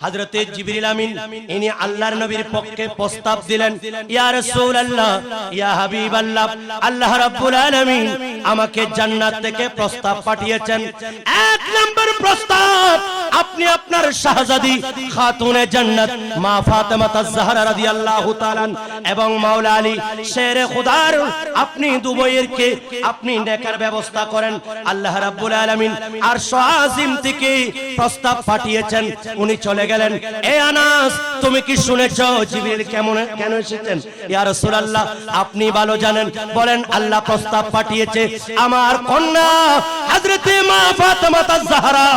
হযরতে জিবরিল আমিন ইনি আল্লাহর নবীর পক্ষে প্রস্তাব দিলেন, ইয়া রাসূলুল্লাহ, ইয়া হাবিবাল্লাহ, আল্লাহ রাব্বুল আলামিন আমাকে জান্নাত থেকে প্রস্তাব পাঠিয়েছেন। এক নম্বর প্রস্তাব, আপনি আপনার শাহজাদি খাতুনে জান্নাত মা ফাতেমা তাজ-জাহরা রাদিয়াল্লাহু তাআলা এবং মাওলা আলী শেরে খুদার আপনি দুবইয়েরকে আপনি নেকার ব্যবস্থা করেন। আল্লাহ রাব্বুল আলামিন আরশ আজিম থেকে প্রস্তাব পাঠিয়েছেন, উনি চলে গেলেন। এ আনাস, তুমি কি শুনেছো জিবরিল কেন এসেছেন? ইয়া রাসূলুল্লাহ, আপনি ভালো জানেন। বলেন, আল্লাহ প্রস্তাব পাঠিয়েছে আমার কন্যা হযরতে মা ফাতেমা তাজ-জাহরা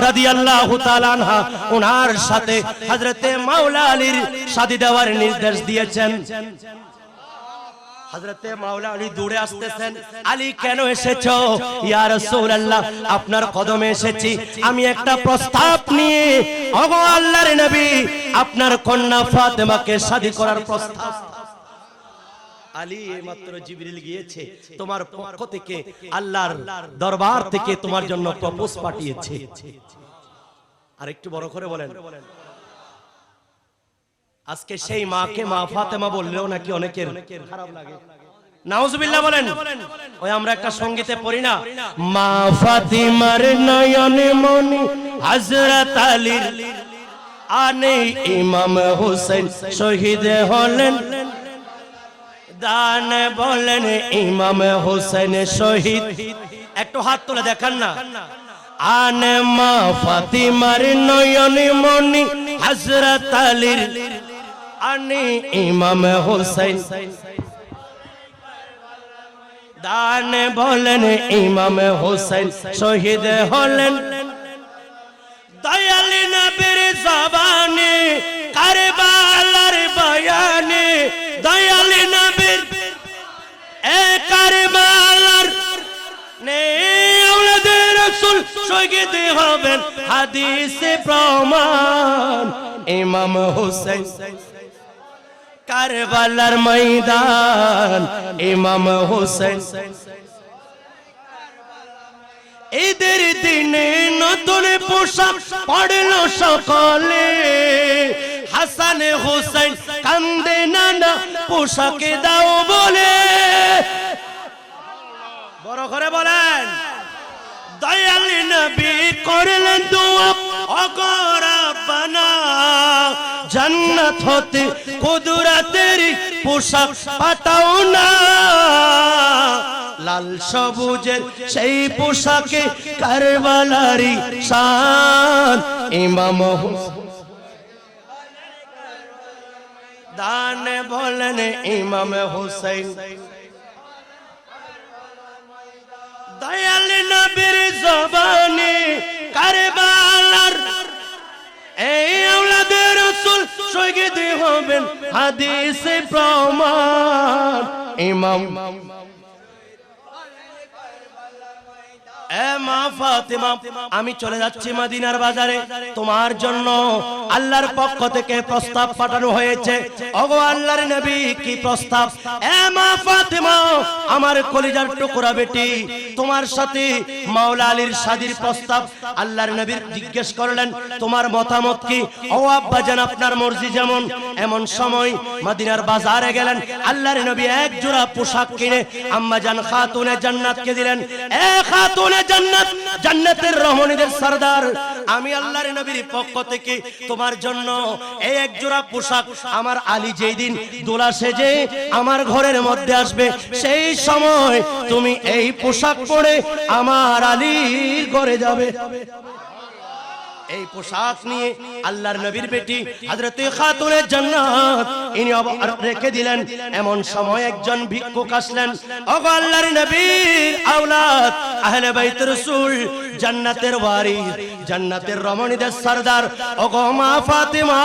রাদিয়াল্লাহু তাআলা আনহা ওনার সাথে হযরতে মাওলা আলীর শাদী দেওয়ার নির্দেশ দিয়েছেন। হযরতে মাওলা আলী দৌড়ে আসতেছেন, আলী কেন এসেছো? ইয়া রাসূলুল্লাহ, আপনার কদমে এসেছি আমি একটা প্রস্তাব নিয়ে। ওগো আল্লাহর নবী, আপনার কন্যা ফাতেমাকে শাদী করার প্রস্তাব। আলী, এইমাত্র জিবরিল গিয়েছে তোমার পক্ষ থেকে, আল্লাহর দরবার থেকে তোমার জন্য প্রপোজ পাঠিয়েছে। আর একটু বড় করে বলেন। আজকে সেই মাকে মা ফাতেমা বললেও নাকি অনেকের খারাপ লাগে। নাউজুবিল্লাহ বলেন। ওই আমরা একটা সঙ্গীতে পড়ি না, মা ফাতিমার নয়নে মনি হযরত আলীর আনে ইমাম হোসেন শহীদ হলেন। দান বলেন ইমাম হোসেন শহীদ। একটু হাত তুলে দেখান না। আনে মা ফাতিমার নয়নে মনি হযরত আলীর আনে ইমাম হোসেন। দান বলেন ইমাম হোসেন শহীদ হলেন। দয়াল নবীর জবানে কারবালার বয়ানে, দয়াল নবীর কারবালার নে আওলাদে রাসূল শহীদ হবেন, হাদিসে প্রমাণ ইমাম হোসেন। কারবালার ময়দান ইমাম হোসেন। ঈদের দিনে নতুন পোশাক পরলো সকলে, হাসান হোসেন কান্দে নানা পোশাকে দাও বলে। বড় করে বলেন। দয়াল নবী করলেন দোয়া, ওগো রাব্বানা জান্নাত হতে কুদরতের পোশাক পাঠাও না। লাল সবুজের সেই পোশাকে কারবালারি শান ইমাম হোসেন। দান বলেন ইমাম হোসেন। দয়াল নবীর জবানে কারবালার এই আওলাদে রাসূল শহীদ হবেন, হাদিসে প্রমাণ ইমাম। এ মা ফাতেমা, আমি চলে যাচ্ছি মদিনার বাজারে, তোমার জন্য আল্লাহর পক্ষ থেকে প্রস্তাব পাঠানো হয়েছে। ওগো আল্লাহর নবী, কি প্রস্তাব? এ মা ফাতেমা, আমার কলিজার টুকরা বেটি, তোমার সাথে মাওলা আলীর শাদীর প্রস্তাব। আল্লাহর নবী জিজ্ঞেস করলেন, তোমার মতামত কি? ও আব্বা জান, আপনার মর্জি যেমন। এমন সময় মদিনার বাজারে গেলেন, আল্লাহর নবী এক জোড়া পোশাক কিনে আম্মা জান খাতুনে জান্নাতকে দিলেন। এ খাতুনে জান্নাত, জান্নাতের রমণীদের সরদার, আমি আল্লাহর নবীর পক্ষ থেকে তোমার জন্য এই এক জোড়া পোশাক, আমার আলী যেই দিন দোলা সেজে আমার ঘরের মধ্যে আসবে, সেই সময় তুমি এই পোশাক পরে আমার আলীর ঘরে যাবে। এই পোশাক নিয়ে আল্লাহর নবীর বেটি হযরতে খাতুনে জান্নাত ইনি রেখে দিলেন। এমন সময় একজন ভিক্ষুক আসলেন। ওগো আল্লাহর নবীর আওলাদ, আহলে বাইত রাসূল, জান্নাতের ওয়ারিস, জান্নাতের রমণীদের সরদার, ওগো মা ফাতেমা,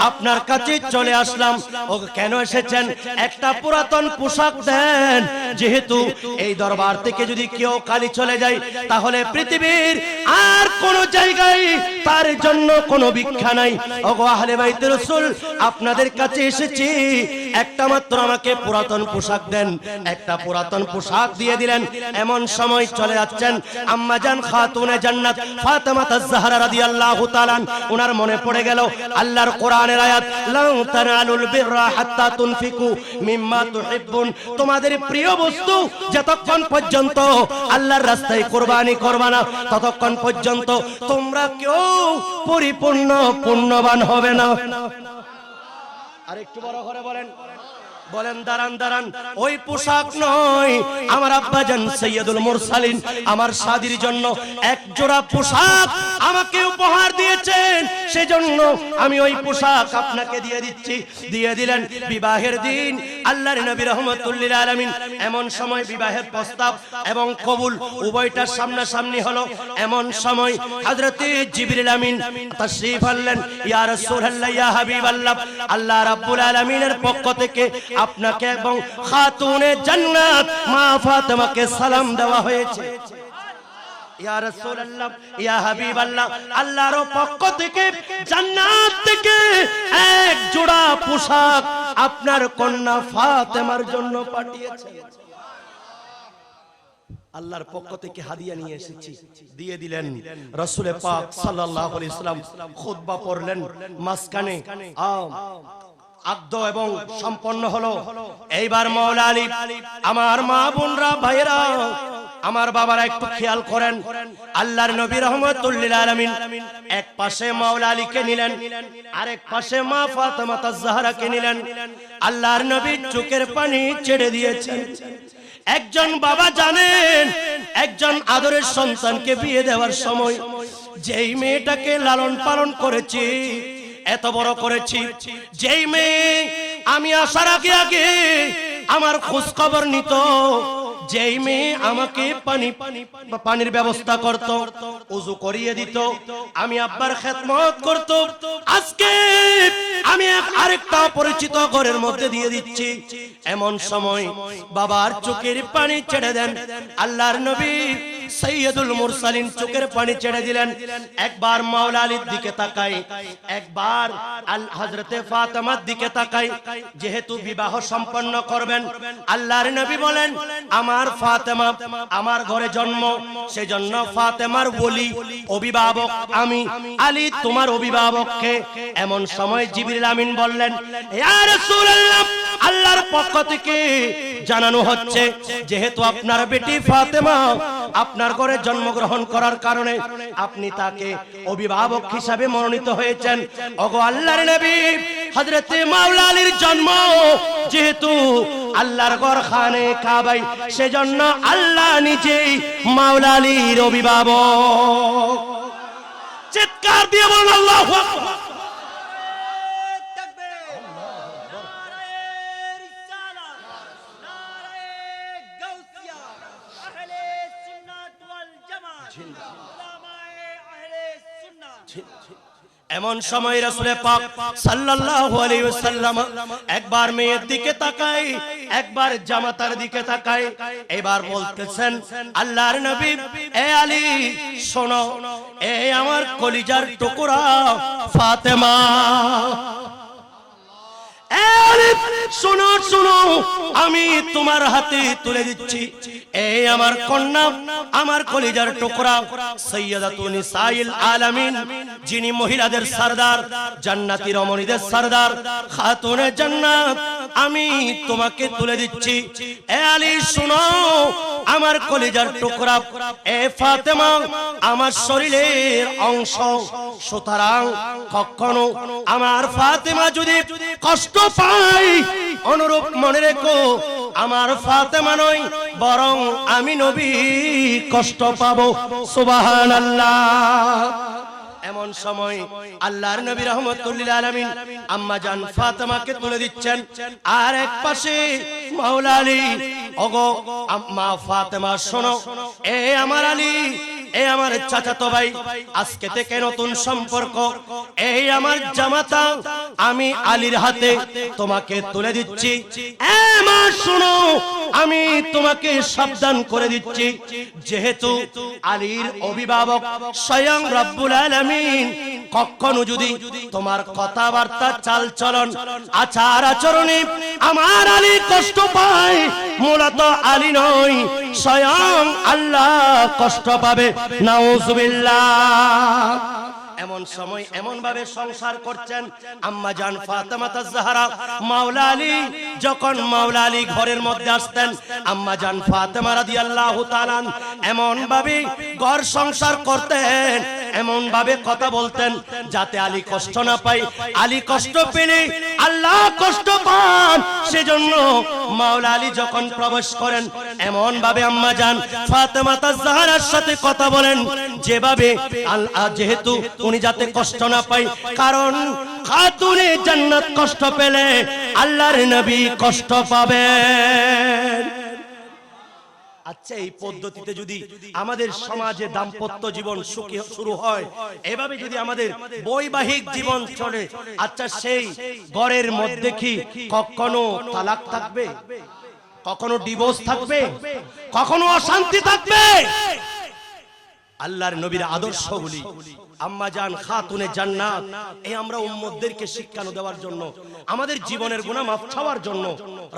আপনার কাছে চলে আসলাম। ওগো কেন এসেছেন? একটা পুরাতন পোশাক দেন, যেহেতু এই দরবার থেকে যদি কেউ কালি চলে যায়, তাহলে পৃথিবীর আর কোন জায়গায় তার জন্য কোনো ভিক্ষা নাই। ওগো আহলে বাইত রাসূল, আপনাদের কাছে এসেছি, একটা মাত্র আমাকে পুরাতন পোশাক দেন। একটা পুরাতন পোশাক দিয়ে দিলেন। এমন সময় চলে যাচ্ছেন আম্মা জান খাতুনে জান্নাত ফাতেমা আয-জাহরা রাদিয়াল্লাহু তাআলা ওনার মনে পড়ে গেল আল্লাহর কোরআনের আয়াত লা তানালুল বিররা হাত্তা তুনফিকু মিম্মা তুহিব্বুন, তোমাদের প্রিয় বস্তু যতক্ষণ পর্যন্ত আল্লাহর রাস্তায় কুরবানি করবে না ততক্ষণ পর্যন্ত তোমরা কেউ পরিপূর্ণ পুণ্যবান হবে না। আর একটু বড় করে বলেন, বলেন দাঁড়ান দাঁড়ান, ওই পোশাক নয়, আমার আব্বাজান সৈয়দুল মুরসালিন আমার শাদীর জন্য এক জোড়া পোশাক আমাকে উপহার দিয়েছেন, সেজন্য আমি ওই পোশাক আপনাকে দিয়ে দিচ্ছি। দিয়ে দিলেন বিবাহের দিন আল্লাহর নবী রাহমাতুল লিল আলামিন। এমন সময় বিবাহের প্রস্তাব এবং কবুল উভয়টার সামনাসামনি হলো। এমন সময় হযরতে জিবরিল আমিন তাশরীফ আনলেন। ইয়া রাসূলুল্লাহ, ইয়া হাবিবাল্লাহ, আল্লাহ রাব্বুল আলামিনের পক্ষ থেকে আপনাকে এবং খাতুনে জান্নাত মা ফাতেমাকে সালাম দেওয়া হয়েছে। ইয়া রাসূলুল্লাহ, ইয়া হাবিবাল্লাহ, আল্লাহর পক্ষ থেকে জান্নাত থেকে এক জোড়া পোশাক আপনার কন্যা ফাতেমার জন্য পাঠিয়েছেন। আল্লাহর পক্ষ থেকে হাদিয়া নিয়ে এসেছি, দিয়ে দিলেন। রাসূল পাক সাল্লাল্লাহু আলাইহি ওয়াসাল্লাম খুতবা পড়লেন, মাঝখানে আদ্য এবং সম্পন্ন হলো। এইবার মাওলা আলী, আমার মা বোনরা ভাইরা আমার বাবারা একটু খেয়াল করেন, আল্লাহর নবী রাহমাতুল লিল আলামিন এক পাশে মাওলা আলীকে নিলেন, আরেক পাশে মা ফাতেমা আয-জাহরাকে নিলেন। আল্লাহর নবী চোখের পানি ছেড়ে দিয়েছেন। একজন বাবা জানেন, একজন আদরের সন্তানকে বিয়ে দেওয়ার সময় যেই মেয়েটাকে লালন পালন করেছি, এত বড় করেছি, যেই মেয়ে আমি আসার আগে আগে আমার খোঁজ খবর নিত, যেই মেয়ে আমাকে পানির ব্যবস্থা করত, ওযু করিয়ে দিত, আমি আব্বার খেদমত করত, আজকে আমি আরেকটা পরিচিত ঘরের মধ্যে দিয়ে দিচ্ছি। এমন সময় বাবার চোখের পানি ছেড়ে দেন। আল্লাহর নবী সৈয়দুল মুরসালিন চোখের পানি ছেড়ে দিলেন। একবার মাওলা আলীর দিকে তাকাই, একবার হযরতে ফাতেমার দিকে তাকাই। যেহেতু বিবাহ সম্পন্ন করবেন, আল্লাহর নবী বলেন আমার ফাতেমা আমার ঘরে জন্ম, সেজন্য ফাতেমার ওলি অভিভাবক আমি, আলী তোমার অভিভাবককে। এমন সময় জিবরিল আমিন বললেন, ইয়া রাসূলুল্লাহ, আল্লাহর পক্ষ থেকে জানানো হচ্ছে যেহেতু আপনার বেটি ফাতেমা আপনার ঘরে জন্মগ্রহণ করার কারণে আপনি তাকে অভিভাবক হিসাবে মনোনীত হয়েছেন। ওগো আল্লাহর নবী, হযরতে মাওলা আলীর জন্ম যেহেতু আল্লাহর ঘর খানে কাবায়, সেজন্য আল্লাহ নিজেই মাওলা আলীর অভিভাবক। চিৎকার দিয়ে বলুন আল্লাহু আকবার। এমন সময় রাসূল পাক সাল্লাল্লাহু আলাইহি ওয়াসাল্লাম একবার মেয়ের দিকে তাকায়, একবার জামাতার দিকে তাকায়। এবার বলতেছেন আল্লাহর নবী, এ আলী শোনো, এ আমার কলিজার টুকরা ফাতেমা, শোনো শোনো, আমি তোমার হাতে তুলে দিচ্ছি এই আমার কন্যা, আমার কলিজার টুকরা সাইয়্যিদাতু নিসাইল আলামিন, যিনি মহিলাদের সরদার, জান্নাতি রমণীদের সরদার, খাতুনে জান্নাত, আমি তোমাকে তুলে দিচ্ছি। এ আলী শোনো, আমার কলিজার টুকরা, এ ফাতেমা আমার শরীরের অংশ, সুতরাং কখনো আমার ফাতেমা যদি কষ্ট পায়, অনুরূপ মনে রেখো আমার ফাতেমা নয় বরং আমি নবী কষ্ট পাবো। সুবহানাল্লাহ। এমন সময় আল্লাহর নবী রাহমাতুল লিল আলামিন আম্মা জান ফাতেমাকে তুলে দিচ্ছেন, আর এক পাশে মাওলা আলী। ওগো আম্মা ফাতেমা শোনো, এ আমার আলী, এ আমার চাচাতো ভাই, আজকে থেকে নতুন সম্পর্ক, এই আমার জামাতা, আমি আলীর হাতে তোমাকে তুলে দিচ্ছি। এ মা শোনো, আমি তোমাকে সাবধান করে দিচ্ছি, যেহেতু আলীর অভিভাবক স্বয়ং রব্বুল আলামিন কখনো যদি তোমার কথাবার্তা চালচলন আচার আচরণে আমার আলী কষ্ট পায়, মূলত আলী নয় স্বয়ং আল্লাহ কষ্ট পাবে। নাউজুবিল্লাহ। এমন সময় এমন ভাবে সংসার করছেন আম্মা জান ফাতেমা তাজহারা মাওলা আলী। যখন মাওলা আলী ঘরের মধ্যে আসতেন, আম্মা জান ফাতেমা রাদিয়াল্লাহু তাআলা এমন ভাবে ঘর সংসার করতেন, এমন ভাবে কথা বলতেন যাতে আলী কষ্ট না পায়। আলী কষ্ট পেলে আল্লাহ কষ্ট পান, সেজন্য মাওলা আলী যখন প্রবেশ করেন এমন ভাবে আম্মা জান ফাতেমা তাজহারার সাথে কথা বলেন যেভাবে যেহেতু উনি যাতে কষ্ট না পায়, কারণ খাতুনে জান্নাত কষ্ট পেলে আল্লাহর নবী কষ্ট পাবেন। আচ্ছা, এই পদ্ধতিতে যদি আমাদের সমাজে দাম্পত্য জীবন সুখী শুরু হয়, এভাবে যদি আমাদের বৈবাহিক জীবন চলে, আচ্ছা সেই ঘরের মধ্যে কি কখনো তালাক থাকবে? কখনো ডিভোর্স থাকবে? কখনো অশান্তি থাকবে? আল্লাহর নবীর আদর্শগুলি আম্মা জান খাতুনে জান্নাত, এই আমরা উম্মতদেরকে শিক্ষা দেওয়ার জন্য, আমাদের জীবনের গুনাহ মাফ চাওয়ার জন্য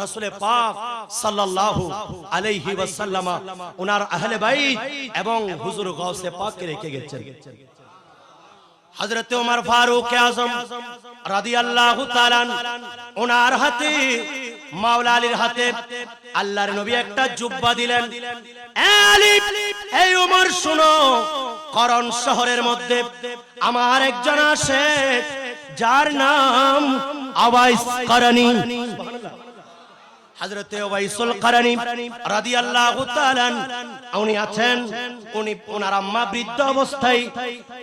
রাসূল পাক সাল্লাল্লাহু আলাইহি ওয়াসাল্লাম ওনার আহলে বাইত এবং হুজুর গাউসে পাককে রেখে গেছেন। হযরত ওমর ফারুক আযম রাদিয়াল্লাহু তাআলা ওনার হাতে, মাওলা আলীর হাতে আল্লাহর নবী একটা জুব্বা দিলেন। আলী, এই ওমর শুনো, করণ শহরের মধ্যে আমার একজন আছে যার নাম আওয়াইস করণী। হযরত ওয়াইসুল করণী রাদিয়াল্লাহু তাআলা উনি আছেন, উনি ওনার আম্মা বৃদ্ধ অবস্থায়,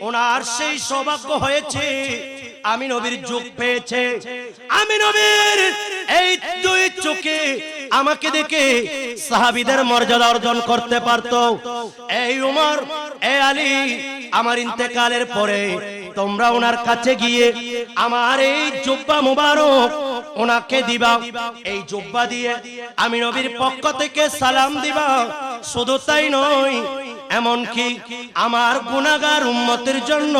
ওনার সেই সৌভাগ্য হয়েছে আমি নবীর যুগ পেয়েছে। আমি নবীর এই দুই চোখে আমাকে দেখে সাহাবীদের মর্যাদা অর্জন করতে পারতো। এই উমর, এই আলী, আমার ইন্তেকালের পরে তোমরা ওনার কাছে গিয়ে আমার এই জুব্বা মুবারক ওনাকে দিবা। এই জুব্বা দিয়ে আমি নবীর পক্ষ থেকে সালাম দিবা। শুধু তাই নয়, এমনকি আমার গুনাহগার উম্মতের জন্য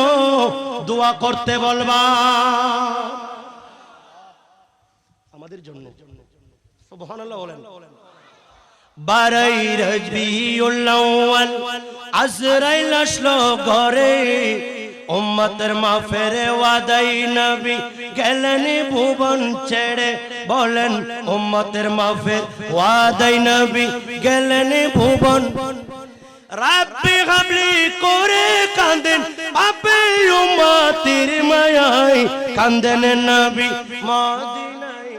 দোয়া করতে বলবা, আমাদের জন্য। সুবহানাল্লাহ বলেন। বারাই রবিউল আউয়াল আজরাইল আসলো ঘরে, উম্মতের মাফেরে ওয়াদাই নবী গেলেন ভুবন ছেড়ে। বলেন উম্মতের মাফের ওয়াদাই নবী গেলেন ভুবন। রাব্বি হাবলি করে কাঁদেন পাপে উম্মতের মায়ায়, কাঁদেন নবী মদিনায়।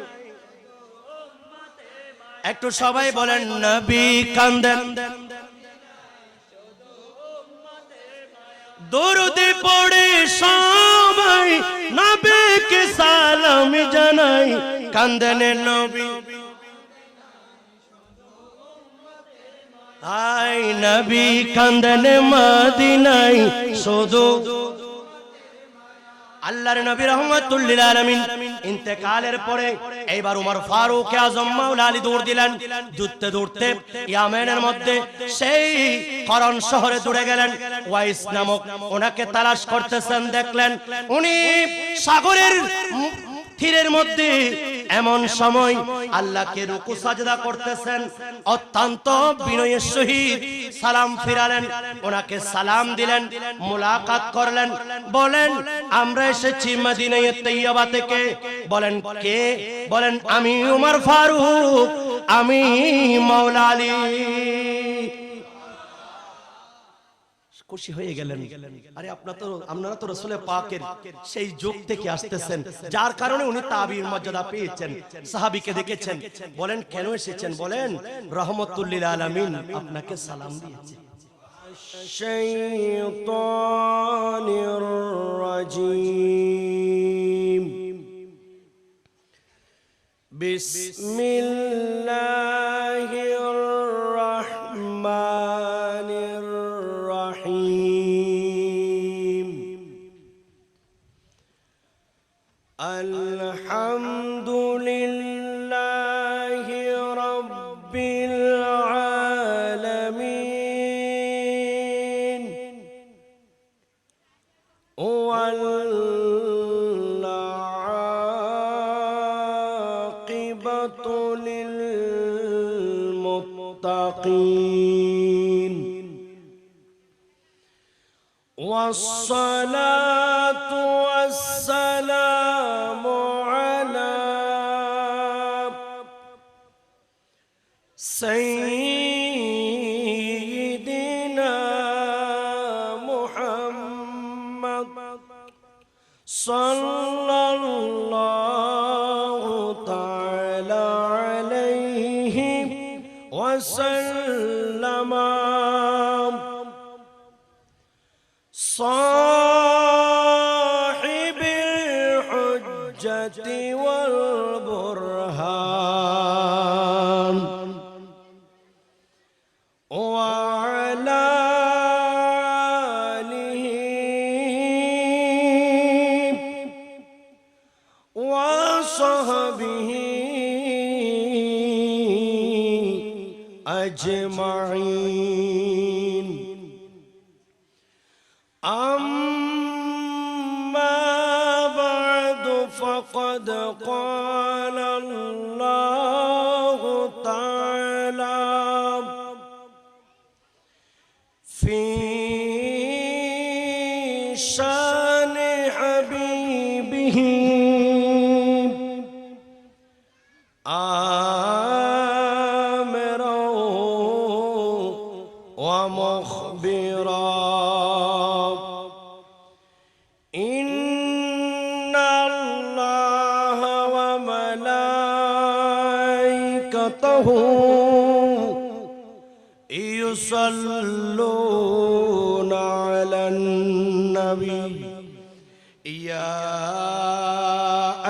একটু সবাই বলেন নবী কাঁদেন। দরুদ পড়ে সবাই নবীকে সালাম জানাই, কাঁদেন নবী। আই নবী কাঁদেন মদিনায় শুধু। আল্লাহর নবী রাহমাতুল লিল আলামিন ইন্তেকালের পরে এইবার ওমর ফারুক আযম মাওলা আলী দৌড় দিলেন। দৌড়তে দৌড়তে ইয়ামেনের মধ্যে সেই করণ শহরে দৌড়ে গেলেন। ওয়াইস নামক ওনাকে তালাশ করতেছেন, দেখলেন উনি সাগরের তীরের মধ্যে এমন সময় আল্লাহকে রুকু সাজদা করতেছেন। অত্যন্ত বিনয়ের সহিত সালাম ফিরালেন, ওনাকে সালাম দিলেন, মুলাকাত করলেন। বলেন আমরা এসেছি মদিনায়ে তৈয়বা থেকে। বলেন কে? বলেন আমি ওমর ফারুক, আমি মাওলা আলী। খুশি হয়ে গেলেন। আরে আপনারা তো রাসূল পাকের সেই যুগ থেকে আসতেছেন, যার কারণে উনি তাবির মর্যাদা পেয়েছেন। সাহাবীকে দেখেছেন, বলেন কেন এসেছেন? বলেন রাহমাতুল লিল আলামিন আপনাকে সালাম দিয়েছে। শাইতানির রাজিম। বিসমিল্লাহির রাহমানির রহিম। আলহামদুলিল্লাহি রাব্বিল আলামিন ওয়াল للمتقين والصلاة والسلام على سيدنا محمد صلى الله تعالى عليه وسلم صاحب الحجة والبرهان وعلى آله وصحبه أجمعين أما بعد فقد قال الله تعالى في شان حبيبه آمرا ومخبرا إن الله وملائكته يصلون على النبي يا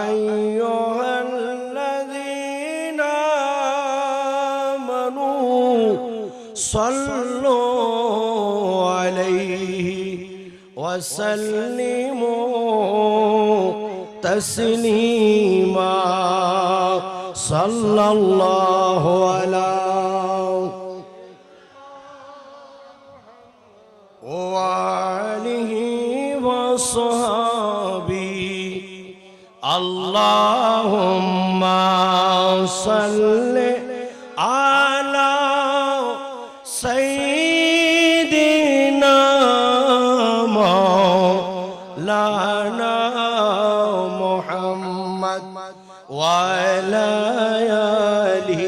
أيها الذين آمنوا صلوا عليه وسلموا تسليما صلى الله على وآله وصحبه اللهم صل على سيدنا مولانا محمد وعلى آله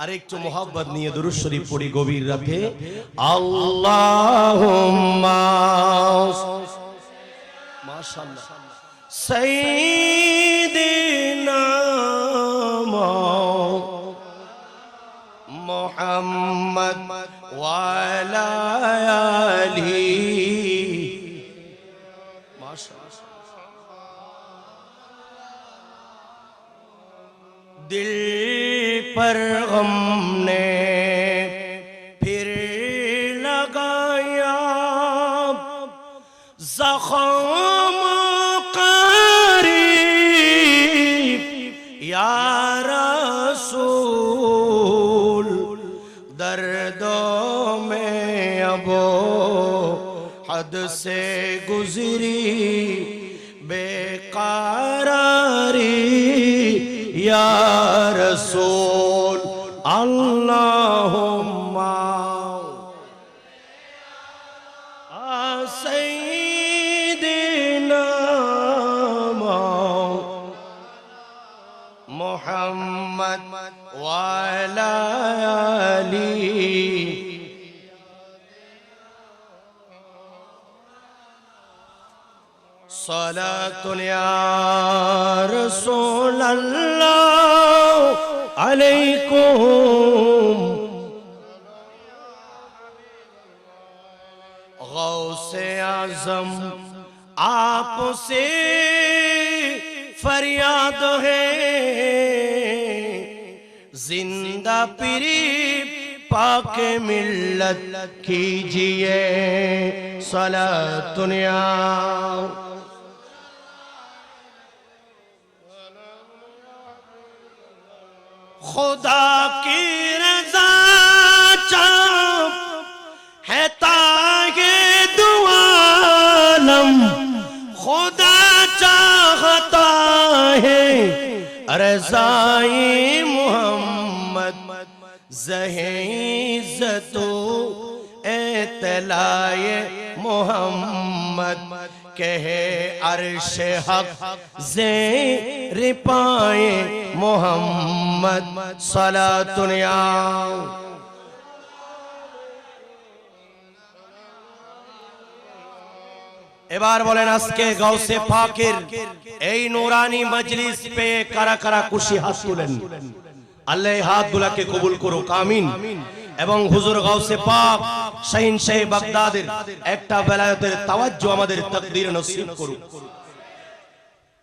আরেকটু মোহাব্বত নিয়ে দুরূদ শরীফ পড়ি গভীর রাতে আল্লাহুম্মা মাশাআল্লাহ সাইয়্যিদিনা মুহাম্মদ ওয়া আলা আলিহি মাশাআল্লাহ दिल पर गम ने फिर लगाया ज़ख़म क़रीब या रसूल दर्दों में अब हद से गुज़री बेक़रारी या रसूल अल्लाहुम्मा सय्यिदिना मुहम्मद व अला आलिहि सलातुन या रसूल अल्लाह अलैकुम गौसे आज़म आपसे फरियाद है जिंदा पीरी पाके मिल्लत कीजिए सलातुन या खुदा की रज़ा चाह है तागे दुआ रज़ाई मोहम्मद ज़हीज़तो एतलाए मोहम्मद कहे अर्श हक ज़ेर पाए मोहम्मद सलातुन या। এবার বলেন আজকে গাউসে পাকের এই নুরানি মজলিস পে কারা কারা খুশি হাত তুলেন? আল্লাহ এই হাতগুলোকে কবুল করুক, আমিন। এবং হুজুর গাউসে পাক শাহিন শাহ বাগদাদের একটা বেলায়েতের তাওয়াজ্জু আমাদের তাকদীর নসিব করুক।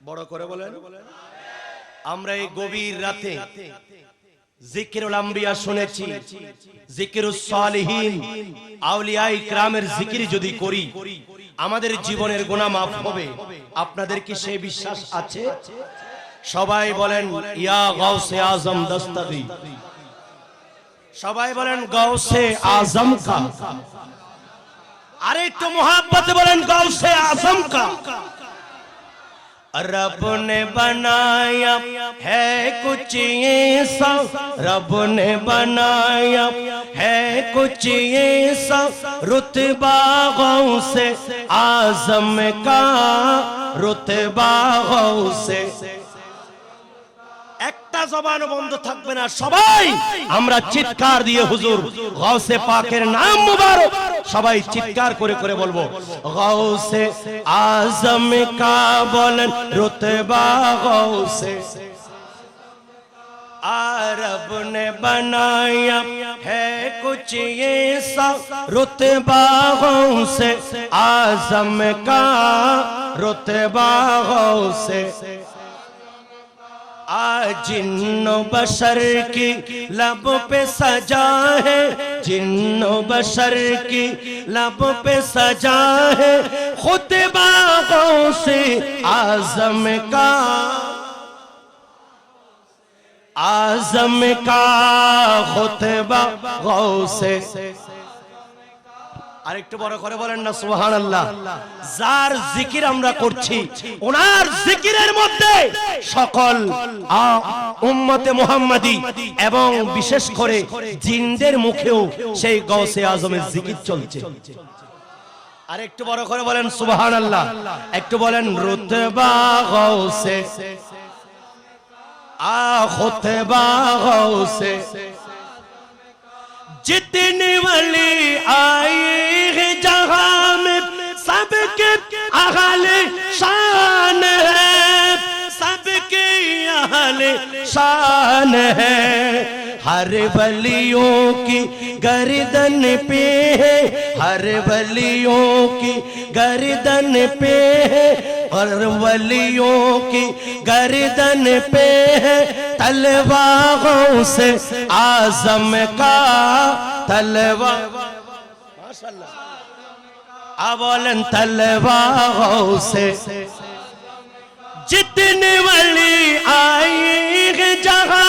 বড় করে বলেন। আমরা এই গভীর রাতে জিকিরুল আম্বিয়া শুনেছি, জিকিরুস সালিহিন আউলিয়া ইকরামের জিকির যদি করি আমাদের জীবনের গুনাহ মাফ হবে। আপনাদের কি সেই বিশ্বাস আছে? সবাই বলেন ইয়া গাউসে আজম দস্তগী। সবাই বলেন গাউসে আজম কা। আরে একটু মোহাব্বতে বলেন গাউসে আজম কা। रब ने बनाया है कुछ ऐसा, रब ने बनाया है कुछ ऐसा, रुतबा गौसे आज़म का, रुतबा गौसे। একটা জবান বন্ধ থাকবে না, সবাই আমরা চিৎকার দিয়ে হুজুর গাউসে পাকের নাম মুবারক সবাই চিৎকার করে করে বলবো গাউসে আজম কা বলেন রুতবা গাউসে। रब ने बनाया है कुछ ऐसा, रुतबा गौसे आज़म का, रुतबा गौसे। जिन्नो बशर की लब पे सजा है, जिन्नो बशर की लब पे सजा है, खुतबा गौसे आज़म का, आज़म का खुतबा गौसे। আরেকটু বড় করে বলেন না সুবহানাল্লাহ। যার জিকির আমরা করছি ওনার জিকিরের মধ্যে সকল উম্মতে মুহাম্মাদি এবং বিশেষ করে জিনদের মুখেও সেই গাউসে আজমের জিকির চলছে। আরেকটু বড় করে বলেন সুবহানাল্লাহ। একটু বলেন রুতবা গাউসে खुतबा गौसे। जितने वली आए हैं जहां में सबके अहले शान है, सबके अहले शान है। हर वलियों की गर्दन पे है, हर वलियों की गर्दन पे है, और वलियों की गर्दन पे है तलवारों से आज़म का, तलवार माशाअल्लाह बोलन तलवारों से। जितने वली आए हैं जहां